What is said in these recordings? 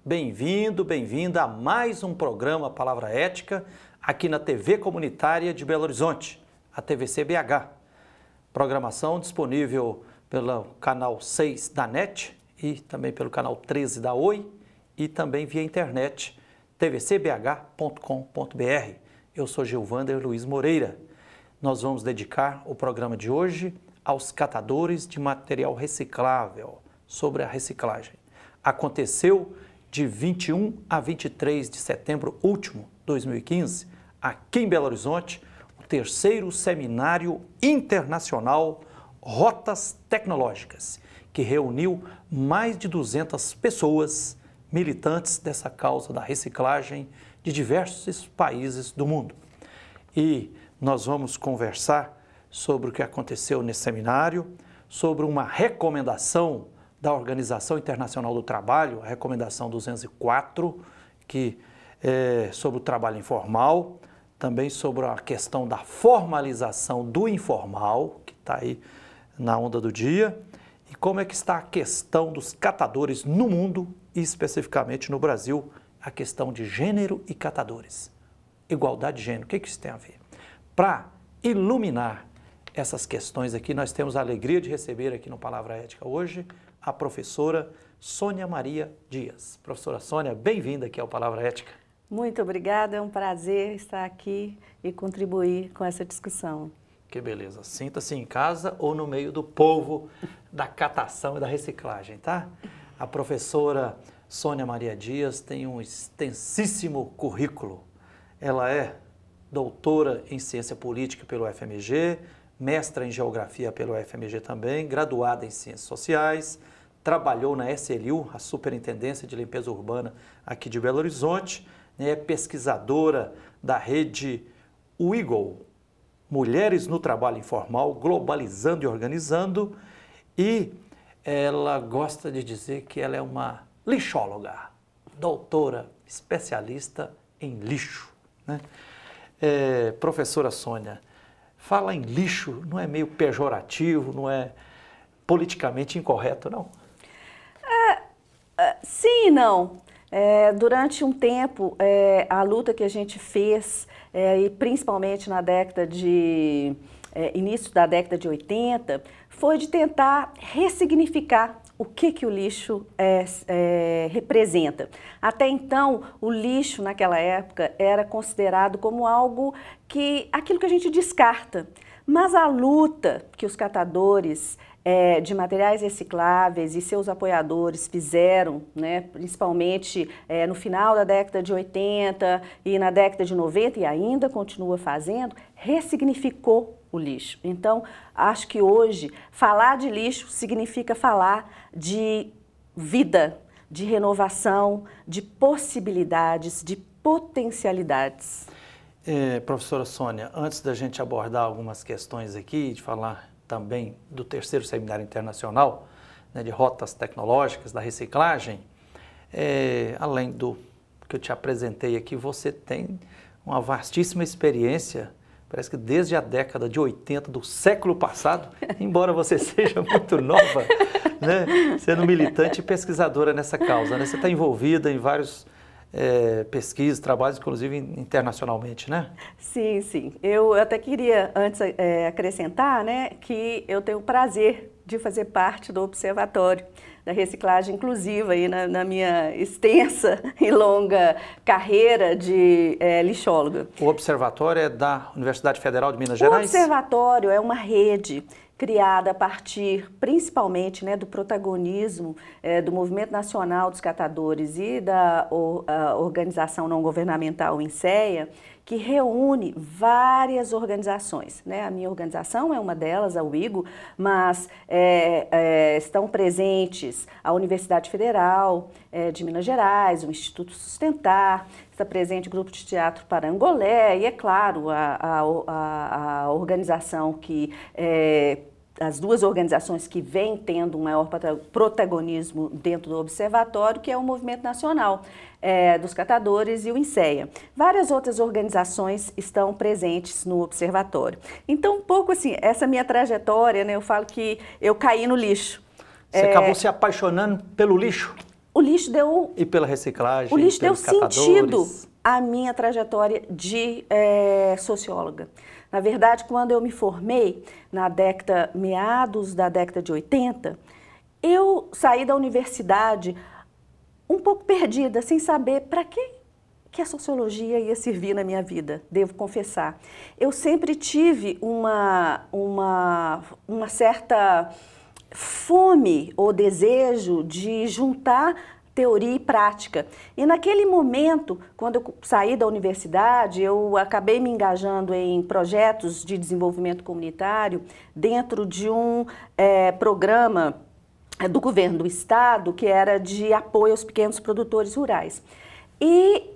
Bem-vindo, bem-vinda a mais um programa Palavra Ética aqui na TV Comunitária de Belo Horizonte, a TVC BH. Programação disponível pelo canal 6 da NET e também pelo canal 13 da Oi e também via internet tvcbh.com.br. Eu sou Gilvander Luiz Moreira. Nós vamos dedicar o programa de hoje aos catadores de material reciclável, sobre a reciclagem. Aconteceu de 21 a 23 de setembro último, 2015, aqui em Belo Horizonte, o terceiro Seminário Internacional Rotas Tecnológicas, que reuniu mais de 200 pessoas militantes dessa causa da reciclagem de diversos países do mundo. E nós vamos conversar sobre o que aconteceu nesse seminário, sobre uma recomendação da Organização Internacional do Trabalho, a recomendação 204, que é sobre o trabalho informal, também sobre a questão da formalização do informal, que está aí na onda do dia, e como é que está a questão dos catadores no mundo e especificamente no Brasil, a questão de gênero e catadores. Igualdade de gênero, o que isso tem a ver? Para iluminar essas questões aqui, nós temos a alegria de receber aqui no Palavra Ética hoje a professora Sônia Maria Dias. Professora Sônia, bem-vinda aqui ao Palavra Ética. Muito obrigada, é um prazer estar aqui e contribuir com essa discussão. Que beleza, sinta-se em casa ou no meio do povo da catação e da reciclagem, tá? A professora Sônia Maria Dias tem um extensíssimo currículo. Ela é doutora em Ciência Política pelo FMG, mestra em Geografia pelo FMG também, graduada em Ciências Sociais, trabalhou na SLU, a Superintendência de Limpeza Urbana aqui de Belo Horizonte, é pesquisadora da rede WIGO, Mulheres no Trabalho Informal, Globalizando e Organizando, e ela gosta de dizer que ela é uma lixóloga, doutora, especialista em lixo, né? Professora Sônia, fala em lixo não é meio pejorativo, não é politicamente incorreto, não? Sim e não. Durante um tempo, a luta que a gente fez, e principalmente na década de início da década de 80, foi de tentar ressignificar o que o lixo representa. Até então, o lixo naquela época era considerado como aquilo que a gente descarta. Mas a luta que os catadores de materiais recicláveis e seus apoiadores fizeram, né, principalmente no final da década de 80 e na década de 90 e ainda continua fazendo, ressignificou o lixo. Então, acho que hoje falar de lixo significa falar de vida, de renovação, de possibilidades, de potencialidades. Professora Sônia, antes da gente abordar algumas questões aqui, de falar também do terceiro Seminário Internacional, né, de Rotas Tecnológicas da Reciclagem, além do que eu te apresentei aqui, você tem uma vastíssima experiência, parece que desde a década de 80 do século passado, embora você seja muito nova, né, sendo militante e pesquisadora nessa causa, né? Você está envolvida em vários pesquisas, trabalhos, inclusive internacionalmente, né? Sim, sim. Eu até queria antes acrescentar, né, que eu tenho o prazer de fazer parte do Observatório da Reciclagem Inclusiva aí na minha extensa e longa carreira de lixóloga. O Observatório é da Universidade Federal de Minas Gerais? O Observatório é uma rede criada a partir, principalmente, né, do protagonismo do Movimento Nacional dos Catadores e da organização não governamental INSEA, que reúne várias organizações, né? A minha organização é uma delas, a WIGO, mas estão presentes a Universidade Federal de Minas Gerais, o Instituto Sustentar, está presente o Grupo de Teatro Parangolé e, é claro, a organização que as duas organizações que vêm tendo um maior protagonismo dentro do observatório, que é o Movimento Nacional dos Catadores e o INSEA. Várias outras organizações estão presentes no observatório. Então, um pouco assim, essa minha trajetória, né, eu falo que eu caí no lixo. Você acabou se apaixonando pelo lixo? o lixo deu... E pela reciclagem, o lixo deu catadores. sentido à minha trajetória de socióloga. Na verdade, quando eu me formei, meados da década de 80, eu saí da universidade um pouco perdida, sem saber para que a sociologia ia servir na minha vida, devo confessar. Eu sempre tive uma certa fome ou desejo de juntar teoria e prática. E naquele momento, quando eu saí da universidade, eu acabei me engajando em projetos de desenvolvimento comunitário dentro de um programa do governo do estado que era de apoio aos pequenos produtores rurais. E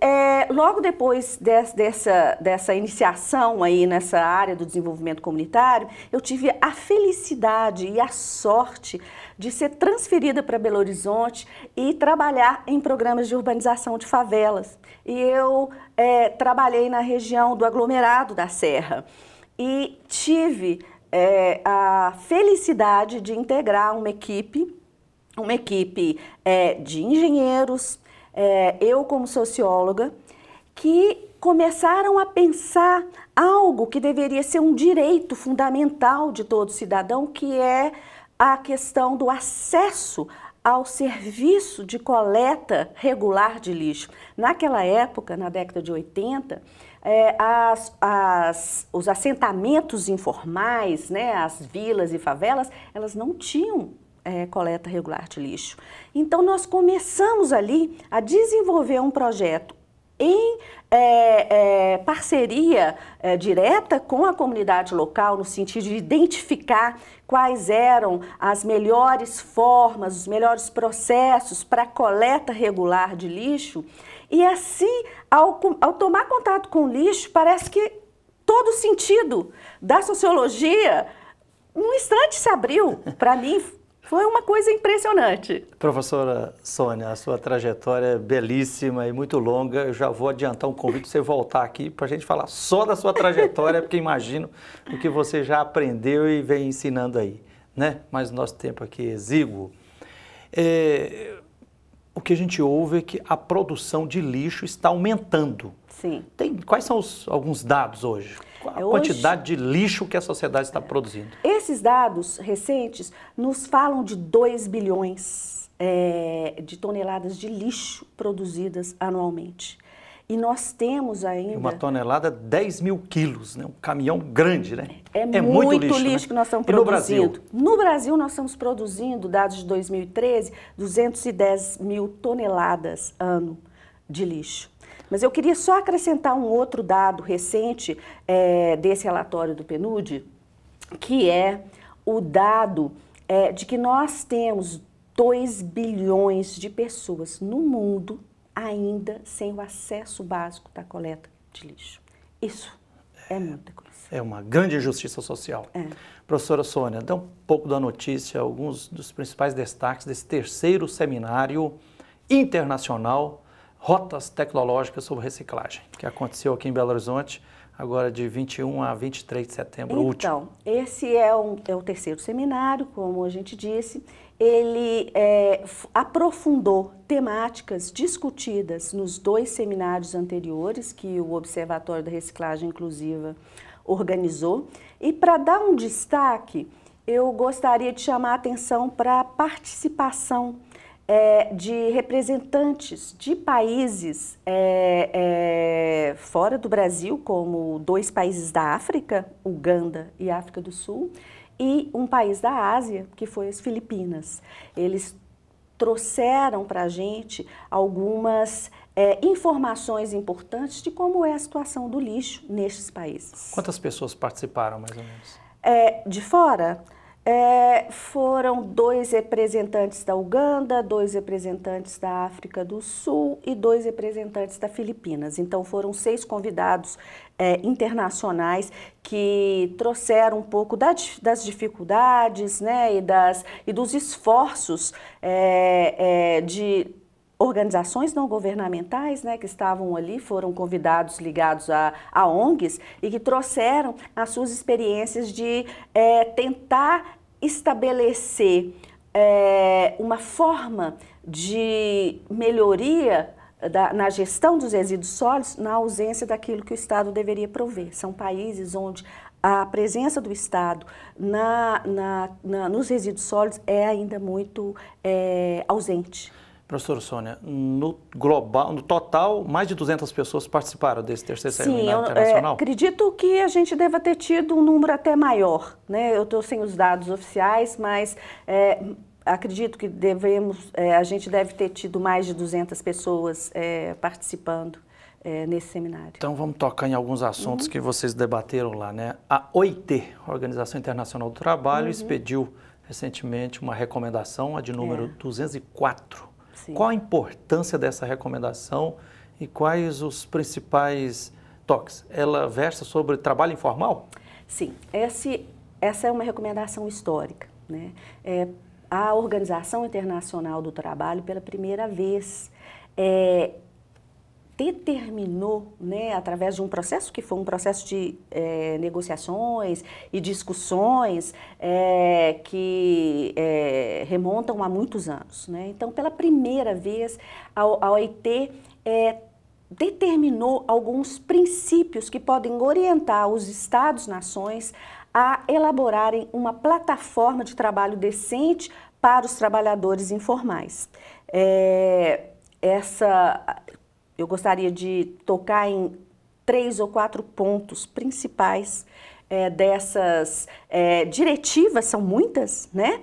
logo depois dessa iniciação aí nessa área do desenvolvimento comunitário, eu tive a felicidade e a sorte de ser transferida para Belo Horizonte e trabalhar em programas de urbanização de favelas. E eu trabalhei na região do aglomerado da Serra e tive a felicidade de integrar uma equipe de engenheiros, eu como socióloga, que começaram a pensar algo que deveria ser um direito fundamental de todo cidadão, que é a questão do acesso ao serviço de coleta regular de lixo. Naquela época, na década de 80, os assentamentos informais, né, as vilas e favelas, elas não tinham coleta regular de lixo. Então, nós começamos ali a desenvolver um projeto em parceria direta com a comunidade local, no sentido de identificar quais eram as melhores formas, os melhores processos para a coleta regular de lixo. E assim, ao tomar contato com o lixo, parece que todo o sentido da sociologia, num instante, se abriu. Para mim, foi uma coisa impressionante. Professora Sônia, a sua trajetória é belíssima e muito longa. Eu já vou adiantar um convite para você voltar aqui para a gente falar só da sua trajetória, porque imagino o que você já aprendeu e vem ensinando aí, né? Mas o nosso tempo aqui é exíguo. O que a gente ouve é que a produção de lixo está aumentando. Sim. Quais são alguns dados hoje? A quantidade de lixo que a sociedade está produzindo? Esses dados recentes nos falam de 2 bilhões de toneladas de lixo produzidas anualmente. E nós temos ainda... Uma tonelada, 10 mil quilos, né? Um caminhão grande, né? É muito lixo, né? Que nós estamos produzindo. No Brasil? No Brasil, nós estamos produzindo, dados de 2013, 210 mil toneladas ano de lixo. Mas eu queria só acrescentar um outro dado recente desse relatório do PNUD, que é o dado de que nós temos 2 bilhões de pessoas no mundo ainda sem o acesso básico da coleta de lixo. Isso é muita coisa. É uma grande injustiça social. Professora Sônia, dá um pouco da notícia, alguns dos principais destaques desse terceiro seminário internacional Rotas Tecnológicas sobre Reciclagem, que aconteceu aqui em Belo Horizonte, agora de 21 a 23 de setembro último. Então, esse é o terceiro seminário, como a gente disse. Ele aprofundou temáticas discutidas nos 2 seminários anteriores que o Observatório da Reciclagem Inclusiva organizou. E para dar um destaque, eu gostaria de chamar a atenção para a participação de representantes de países fora do Brasil, como 2 países da África, Uganda e África do Sul, e um país da Ásia, que foi as Filipinas. Eles trouxeram para a gente algumas informações importantes de como é a situação do lixo nestes países. Quantas pessoas participaram, mais ou menos? De fora? Foram 2 representantes da Uganda, 2 representantes da África do Sul e 2 representantes da Filipinas. Então foram 6 convidados internacionais que trouxeram um pouco das dificuldades, né, e dos esforços de organizações não governamentais, né, que estavam ali, foram convidados ligados a ONGs e que trouxeram as suas experiências de tentar estabelecer uma forma de melhoria na gestão dos resíduos sólidos na ausência daquilo que o Estado deveria prover. São países onde a presença do Estado nos resíduos sólidos é ainda muito ausente. Professora Sônia, no global, no total, mais de 200 pessoas participaram desse terceiro seminário internacional? Acredito que a gente deva ter tido um número até maior, né? Eu estou sem os dados oficiais, mas acredito que a gente deve ter tido mais de 200 pessoas participando nesse seminário. Então vamos tocar em alguns assuntos que vocês debateram lá, né? A OIT, Organização Internacional do Trabalho, expediu recentemente uma recomendação, a de número 204. Sim. Qual a importância dessa recomendação e quais os principais toques? Ela versa sobre trabalho informal? Sim, essa é uma recomendação histórica, né? A Organização Internacional do Trabalho, pela primeira vez, determinou, né, através de um processo que foi um processo de negociações e discussões que remontam a muitos anos, né? Então, pela primeira vez, a OIT determinou alguns princípios que podem orientar os Estados-nações a elaborarem uma plataforma de trabalho decente para os trabalhadores informais. Eu gostaria de tocar em 3 ou 4 pontos principais dessas diretivas, são muitas, né?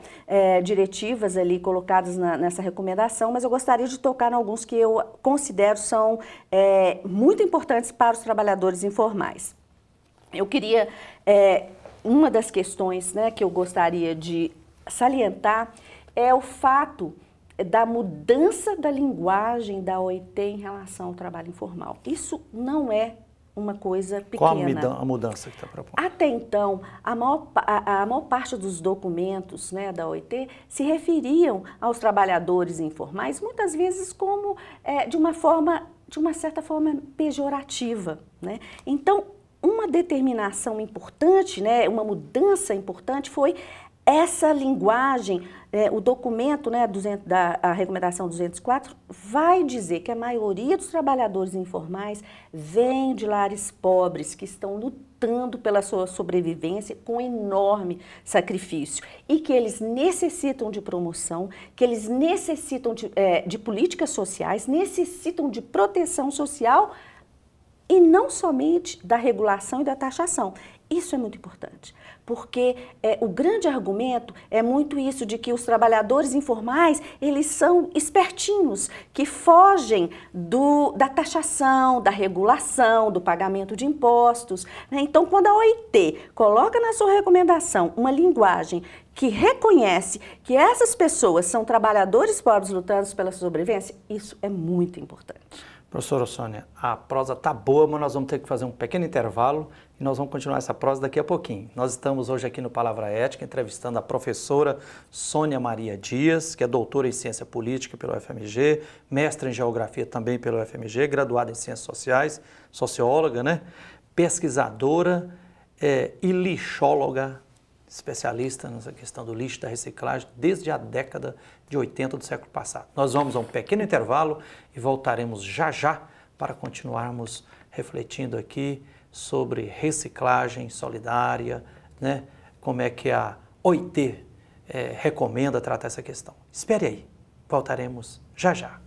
Diretivas ali colocadas nessa recomendação, mas eu gostaria de tocar em alguns que eu considero são muito importantes para os trabalhadores informais. Eu queria, uma das questões, né, que eu gostaria de salientar é o fato da mudança da linguagem da OIT em relação ao trabalho informal. Isso não é uma coisa pequena. Qual a mudança que está propondo? Até então, a maior parte dos documentos, né, da OIT se referiam aos trabalhadores informais, muitas vezes como de uma certa forma pejorativa, né? Então, uma determinação importante, né, uma mudança importante foi essa linguagem. O documento, né, a recomendação 204 vai dizer que a maioria dos trabalhadores informais vem de lares pobres que estão lutando pela sua sobrevivência com enorme sacrifício e que eles necessitam de promoção, que eles necessitam de políticas sociais, necessitam de proteção social e não somente da regulação e da taxação. Isso é muito importante, porque o grande argumento é muito isso de que os trabalhadores informais, eles são espertinhos, que fogem da taxação, da regulação, do pagamento de impostos, né? Então, quando a OIT coloca na sua recomendação uma linguagem que reconhece que essas pessoas são trabalhadores pobres lutando pela sobrevivência, isso é muito importante. Professora Sônia, a prosa está boa, mas nós vamos ter que fazer um pequeno intervalo e nós vamos continuar essa prosa daqui a pouquinho. Nós estamos hoje aqui no Palavra Ética entrevistando a professora Sônia Maria Dias, que é doutora em Ciência Política pelo UFMG, mestre em Geografia também pelo UFMG, graduada em Ciências Sociais, socióloga, né? Pesquisadora e lixóloga, especialista nessa questão do lixo, da reciclagem, desde a década de 80 do século passado. Nós vamos a um pequeno intervalo e voltaremos já já para continuarmos refletindo aqui sobre reciclagem solidária, né? Como é que a OIT recomenda tratar essa questão. Espere aí, voltaremos já já.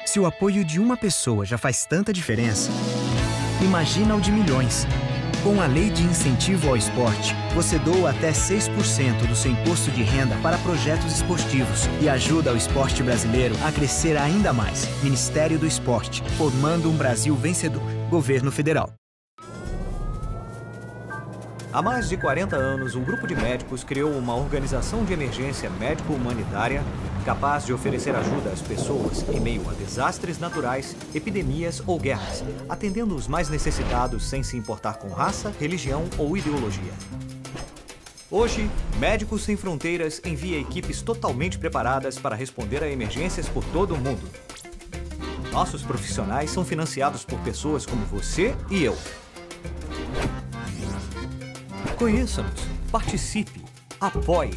Se o apoio de uma pessoa já faz tanta diferença, imagina o de milhões. Com a Lei de Incentivo ao Esporte, você doa até 6% do seu imposto de renda para projetos esportivos e ajuda o esporte brasileiro a crescer ainda mais. Ministério do Esporte, formando um Brasil vencedor. Governo Federal. Há mais de 40 anos, um grupo de médicos criou uma organização de emergência médico-humanitária capaz de oferecer ajuda às pessoas em meio a desastres naturais, epidemias ou guerras, atendendo os mais necessitados sem se importar com raça, religião ou ideologia. Hoje, Médicos Sem Fronteiras envia equipes totalmente preparadas para responder a emergências por todo o mundo. Nossos profissionais são financiados por pessoas como você e eu. Conheça-nos, participe, apoie,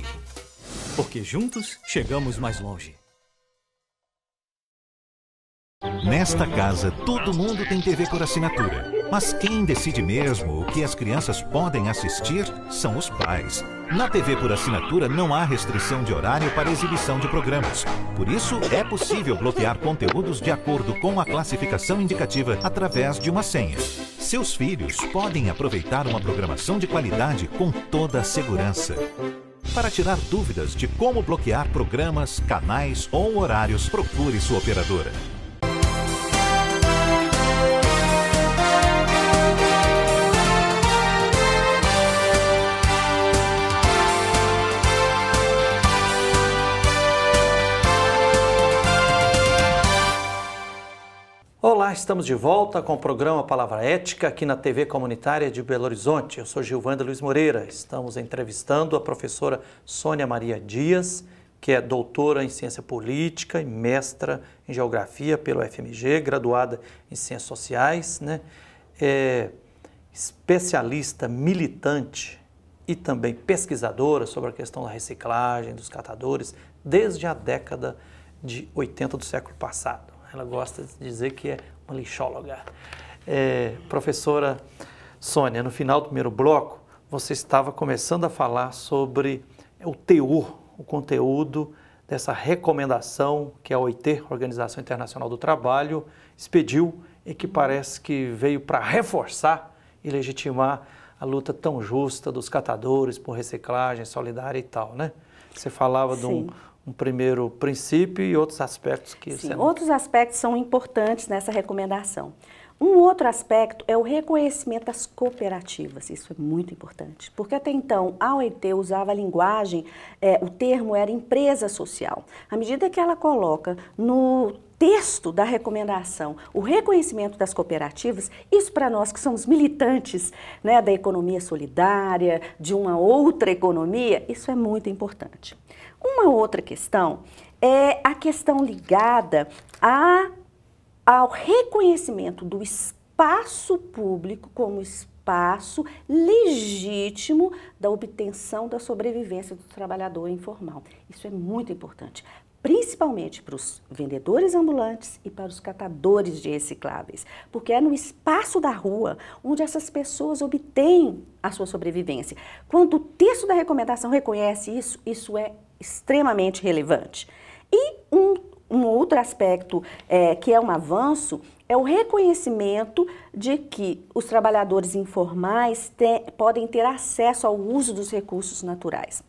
porque juntos chegamos mais longe. Nesta casa, todo mundo tem TV por assinatura. Mas quem decide mesmo o que as crianças podem assistir são os pais. Na TV por assinatura não há restrição de horário para exibição de programas. Por isso, é possível bloquear conteúdos de acordo com a classificação indicativa através de uma senha. Seus filhos podem aproveitar uma programação de qualidade com toda a segurança. Para tirar dúvidas de como bloquear programas, canais ou horários, procure sua operadora. Olá, estamos de volta com o programa Palavra Ética aqui na TV Comunitária de Belo Horizonte. Eu sou Gilvander Luiz Moreira. Estamos entrevistando a professora Sônia Maria Dias, que é doutora em Ciência Política e mestra em Geografia pelo FMG, graduada em Ciências Sociais, né? É especialista, militante e também pesquisadora sobre a questão da reciclagem dos catadores desde a década de 80 do século passado. Ela gosta de dizer que é uma lixóloga. Professora Sônia, no final do primeiro bloco, você estava começando a falar sobre o teor, o conteúdo dessa recomendação que a OIT, Organização Internacional do Trabalho, expediu e que parece que veio para reforçar e legitimar a luta tão justa dos catadores por reciclagem solidária e tal, né? Você falava de um primeiro princípio e outros aspectos que... Sim, outros aspectos são importantes nessa recomendação. Um outro aspecto é o reconhecimento das cooperativas, isso é muito importante, porque até então a OIT usava a linguagem, o termo era empresa social. À medida que ela coloca no texto da recomendação o reconhecimento das cooperativas, isso para nós que somos militantes, né, da economia solidária, de uma outra economia, isso é muito importante. Uma outra questão é a questão ligada ao reconhecimento do espaço público como espaço legítimo da obtenção da sobrevivência do trabalhador informal. Isso é muito importante, principalmente para os vendedores ambulantes e para os catadores de recicláveis, porque é no espaço da rua onde essas pessoas obtêm a sua sobrevivência. Quando o texto da recomendação reconhece isso, isso é extremamente relevante. E um outro aspecto que é um avanço é o reconhecimento de que os trabalhadores informais podem ter acesso ao uso dos recursos naturais.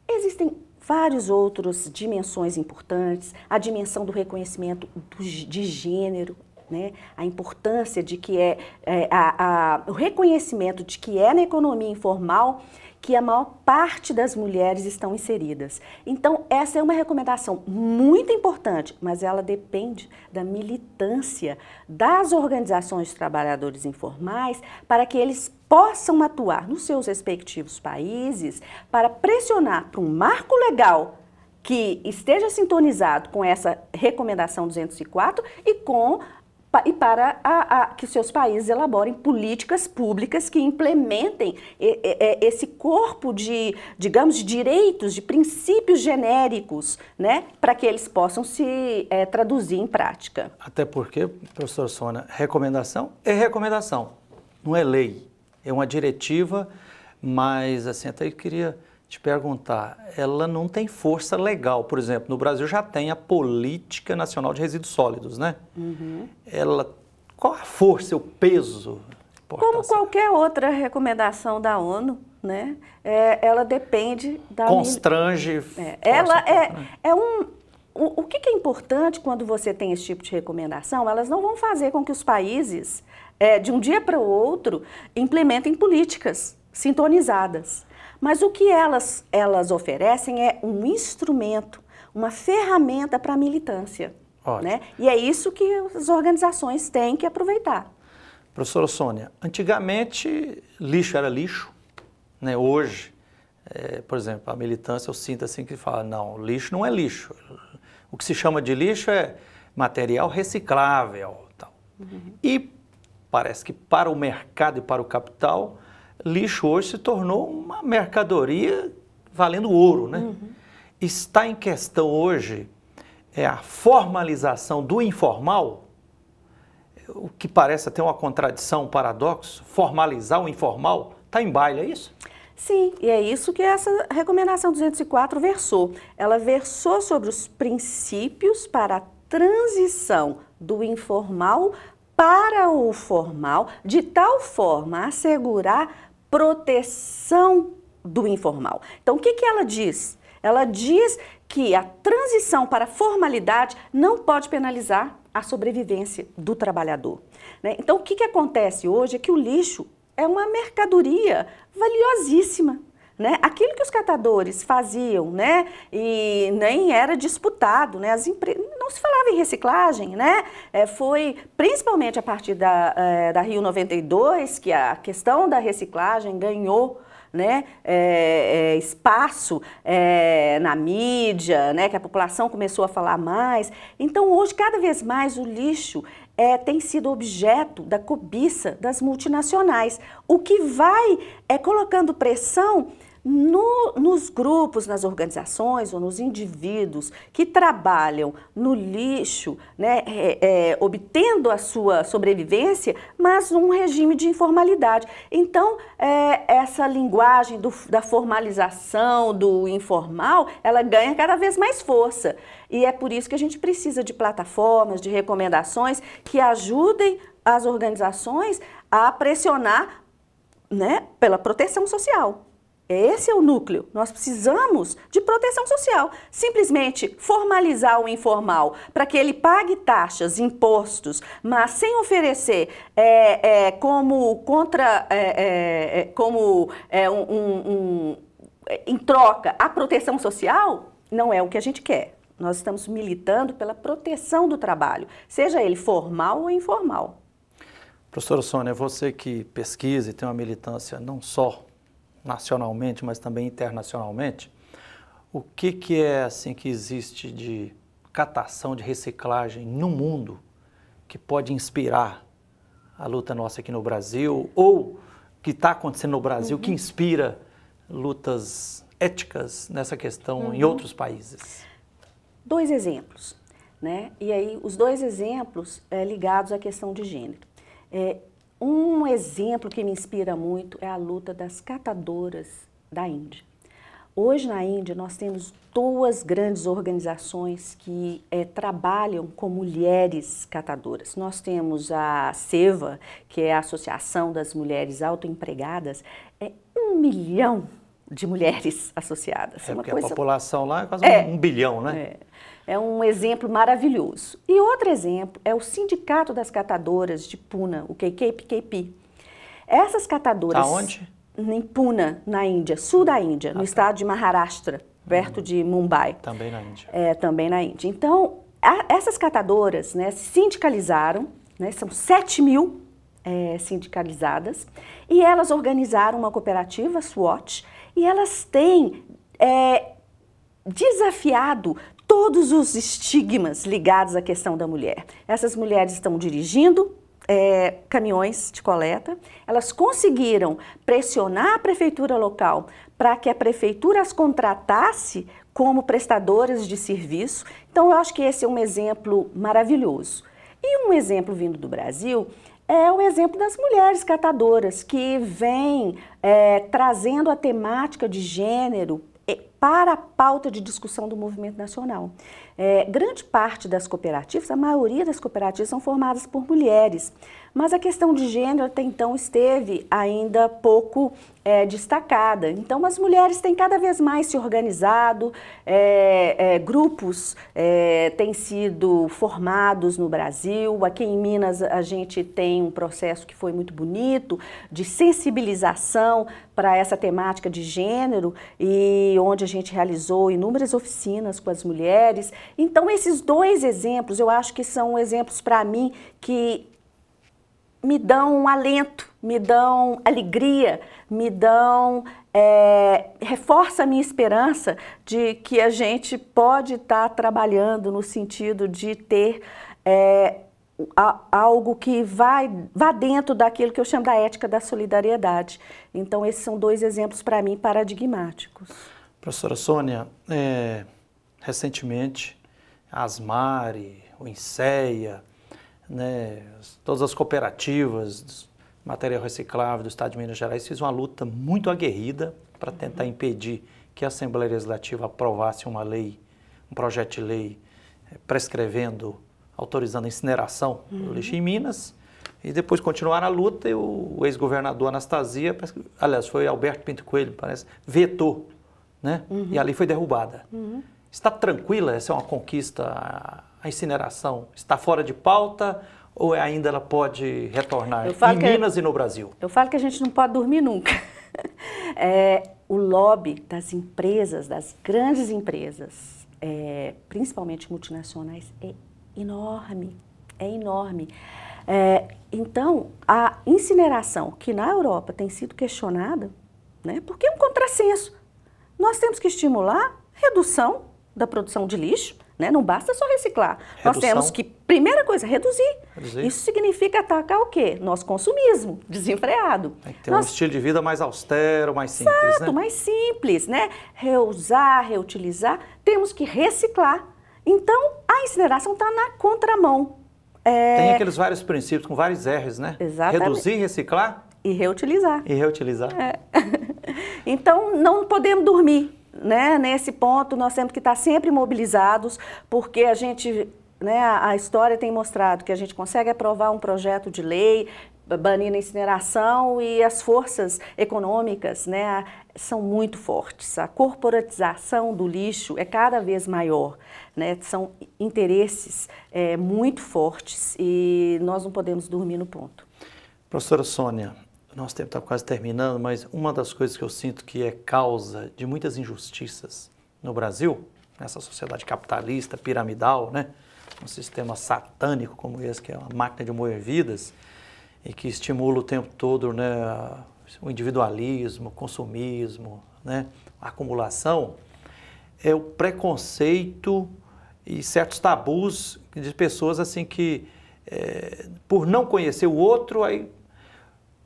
Existem várias outras dimensões importantes, a dimensão do reconhecimento de gênero, né? A importância de que o reconhecimento de que é na economia informal que a maior parte das mulheres estão inseridas. Então, essa é uma recomendação muito importante, mas ela depende da militância das organizações de trabalhadores informais para que eles possam atuar nos seus respectivos países para pressionar para um marco legal que esteja sintonizado com essa recomendação 204 e para que seus países elaborem políticas públicas que implementem esse corpo de, digamos, de direitos, de princípios genéricos, né, para que eles possam se traduzir em prática. Até porque, professora Sônia, recomendação é recomendação, não é lei, é uma diretiva, mas assim, até eu queria te perguntar, ela não tem força legal. Por exemplo, no Brasil já tem a Política Nacional de Resíduos Sólidos, né? Uhum. Qual a força, o peso? Como qualquer outra recomendação da ONU, né? Ela depende da... Constrange. O que é importante quando você tem esse tipo de recomendação? Elas não vão fazer com que os países, de um dia para o outro, implementem políticas, sintonizadas. Mas o que elas oferecem é um instrumento, uma ferramenta para a militância. Né? E é isso que as organizações têm que aproveitar. Professora Sônia, antigamente lixo era lixo, né? Hoje, por exemplo, a militância eu sinto assim que fala, não, lixo não é lixo. O que se chama de lixo é material reciclável. Tal. E parece que para o mercado e para o capital, lixo hoje se tornou uma mercadoria valendo ouro, né? Está em questão hoje a formalização do informal, o que parece até uma contradição, um paradoxo, formalizar o informal, está em baile, é isso? Sim, e é isso que essa recomendação 204 versou. Ela versou sobre os princípios para a transição do informal para o formal, de tal forma a assegurar proteção do informal. Então, o que ela diz? Ela diz que a transição para a formalidade não pode penalizar a sobrevivência do trabalhador. Né? Então, o que acontece hoje é que o lixo é uma mercadoria valiosíssima. Né? Aquilo que os catadores faziam, né? E nem era disputado, né? Não se falava em reciclagem, né? Foi principalmente a partir da Rio 92 que a questão da reciclagem ganhou, né, espaço na mídia, né, que a população começou a falar mais. Então, hoje, cada vez mais, o lixo tem sido objeto da cobiça das multinacionais, o que vai colocando pressão nos grupos, nas organizações ou nos indivíduos que trabalham no lixo, né, obtendo a sua sobrevivência, mas num regime de informalidade. Então, essa linguagem da formalização, do informal, ela ganha cada vez mais força. E é por isso que a gente precisa de plataformas, de recomendações que ajudem as organizações a pressionar, né, pela proteção social. Esse é o núcleo. Nós precisamos de proteção social. Simplesmente formalizar o informal para que ele pague taxas, impostos, mas sem oferecer em troca a proteção social, não é o que a gente quer. Nós estamos militando pela proteção do trabalho, seja ele formal ou informal. Professora Sônia, você que pesquisa e tem uma militância não só nacionalmente, mas também internacionalmente, o que é assim que existe de catação, de reciclagem no mundo que pode inspirar a luta nossa aqui no Brasil, ou que está acontecendo no Brasil, que inspira lutas éticas nessa questão em outros países? 2 exemplos, né? E aí os 2 exemplos ligados à questão de gênero. Um exemplo que me inspira muito é a luta das catadoras da Índia. Hoje na Índia nós temos 2 grandes organizações que trabalham com mulheres catadoras. Nós temos a SEVA, que é a Associação das Mulheres Autoempregadas, 1 milhão de mulheres associadas. Porque a população lá é quase 1 bilhão, né? É um exemplo maravilhoso. E outro exemplo é o Sindicato das Catadoras de Pune, o KKPKP. Essas catadoras... Aonde? Em Pune, na Índia, sul da Índia, no estado de Maharashtra, perto de Mumbai. Também na Índia. Também na Índia. Então, essas catadoras, né, se sindicalizaram, né, são 7 mil sindicalizadas, e elas organizaram uma cooperativa, SWAT, e elas têm desafiado todos os estigmas ligados à questão da mulher. Essas mulheres estão dirigindo caminhões de coleta, elas conseguiram pressionar a prefeitura local para que a prefeitura as contratasse como prestadoras de serviço. Então, eu acho que esse é um exemplo maravilhoso. E um exemplo vindo do Brasil é o exemplo das mulheres catadoras, que vem trazendo a temática de gênero para a pauta de discussão do movimento nacional. Grande parte das cooperativas, a maioria das cooperativas são formadas por mulheres, mas a questão de gênero até então esteve ainda pouco destacada. Então, as mulheres têm cada vez mais se organizado, grupos têm sido formados no Brasil. Aqui em Minas a gente tem um processo que foi muito bonito de sensibilização para essa temática de gênero e onde a gente realizou inúmeras oficinas com as mulheres. Então, esses dois exemplos, eu acho que são exemplos para mim que me dão um alento, me dão alegria, me dão, reforça a minha esperança de que a gente pode estar trabalhando no sentido de ter algo que vá dentro daquilo que eu chamo da ética da solidariedade. Então, esses são dois exemplos para mim paradigmáticos. Professora Sônia, recentemente, a Asmari, o INSEA, né, todas as cooperativas de material reciclável do Estado de Minas Gerais fizeram uma luta muito aguerrida para tentar impedir que a Assembleia Legislativa aprovasse uma lei, um projeto de lei prescrevendo, autorizando a incineração do lixo em Minas. E depois continuaram a luta e o ex-governador Anastasia, aliás, foi Alberto Pinto Coelho, parece, vetou, né? E a lei foi derrubada. Está tranquila? Essa é uma conquista? A incineração está fora de pauta ou ainda ela pode retornar em Minas e no Brasil? Eu falo que a gente não pode dormir nunca. O lobby das empresas, das grandes empresas, principalmente multinacionais, é enorme, é enorme. Então, a incineração, que na Europa tem sido questionada, né, porque é um contrassenso. Nós temos que estimular redução da produção de lixo, né? Não basta só reciclar. Redução. Nós temos que, primeira coisa, reduzir. Isso significa atacar o quê? Nosso consumismo desenfreado. Tem que ter um estilo de vida mais austero, mais simples, Exato, né? mais simples, né? Reusar, reutilizar, temos que reciclar. Então, a incineração está na contramão. Tem aqueles vários princípios com vários R's, né? Exatamente. Reduzir, reciclar. E reutilizar. E reutilizar. Então, não podemos dormir. Né? Nesse ponto, nós temos que estar sempre mobilizados, porque a gente, né, a história tem mostrado que a gente consegue aprovar um projeto de lei, banindo a incineração e as forças econômicas, né, são muito fortes. A corporatização do lixo é cada vez maior, né? São interesses muito fortes e nós não podemos dormir no ponto. Professora Sônia, nosso tempo está quase terminando, mas uma das coisas que eu sinto que é causa de muitas injustiças no Brasil, nessa sociedade capitalista, piramidal, né? Um sistema satânico como esse, que é uma máquina de moer vidas, e que estimula o tempo todo, né, o individualismo, o consumismo, né, a acumulação, é o preconceito e certos tabus de pessoas assim que, por não conhecer o outro, aí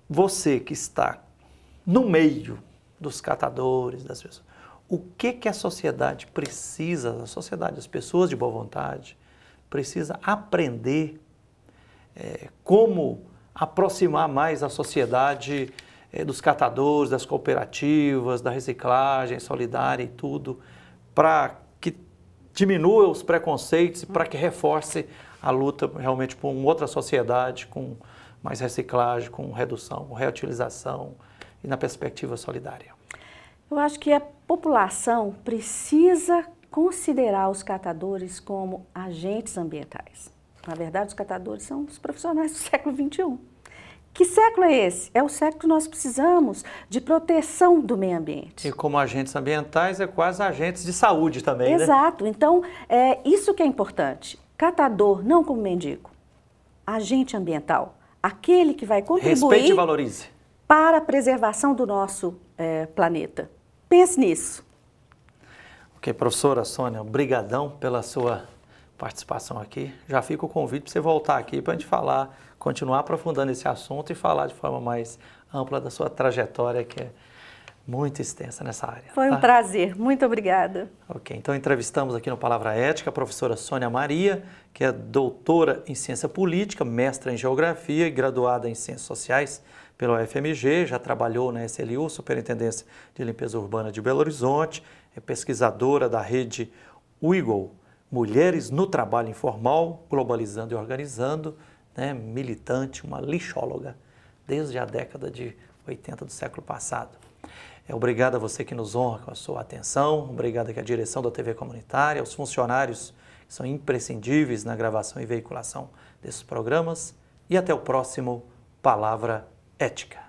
você que está no meio dos catadores, das pessoas, o que a sociedade precisa, a sociedade, as pessoas de boa vontade, precisa aprender como aproximar mais a sociedade dos catadores, das cooperativas, da reciclagem solidária e tudo, para que diminua os preconceitos e para que reforce a luta realmente por uma outra sociedade com mais reciclagem, com redução, com reutilização e na perspectiva solidária. Eu acho que a população precisa considerar os catadores como agentes ambientais. Na verdade, os catadores são os profissionais do século XXI. Que século é esse? É o século que nós precisamos de proteção do meio ambiente. E como agentes ambientais, é quase agentes de saúde também, né? Exato. Então, isso que é importante. Catador, não como mendigo. Agente ambiental. Aquele que vai contribuir Respeite e valorize. Para a preservação do nosso planeta. Pense nisso. Ok, professora Sônia, obrigadão pela sua participação aqui. Já fica o convite para você voltar aqui para a gente falar, continuar aprofundando esse assunto e falar de forma mais ampla da sua trajetória, que é muito extensa nessa área. Foi um prazer, muito obrigada. Ok, então entrevistamos aqui no Palavra Ética a professora Sônia Maria, que é doutora em Ciência Política, mestra em Geografia e graduada em Ciências Sociais pela UFMG, já trabalhou na SLU, Superintendência de Limpeza Urbana de Belo Horizonte, é pesquisadora da rede UIGO, Mulheres no Trabalho Informal, Globalizando e Organizando, né, militante, uma lixóloga, desde a década de 80 do século passado. Obrigado a você que nos honra com a sua atenção, obrigado aqui à direção da TV Comunitária, aos funcionários que são imprescindíveis na gravação e veiculação desses programas, e até o próximo Palavra Ética.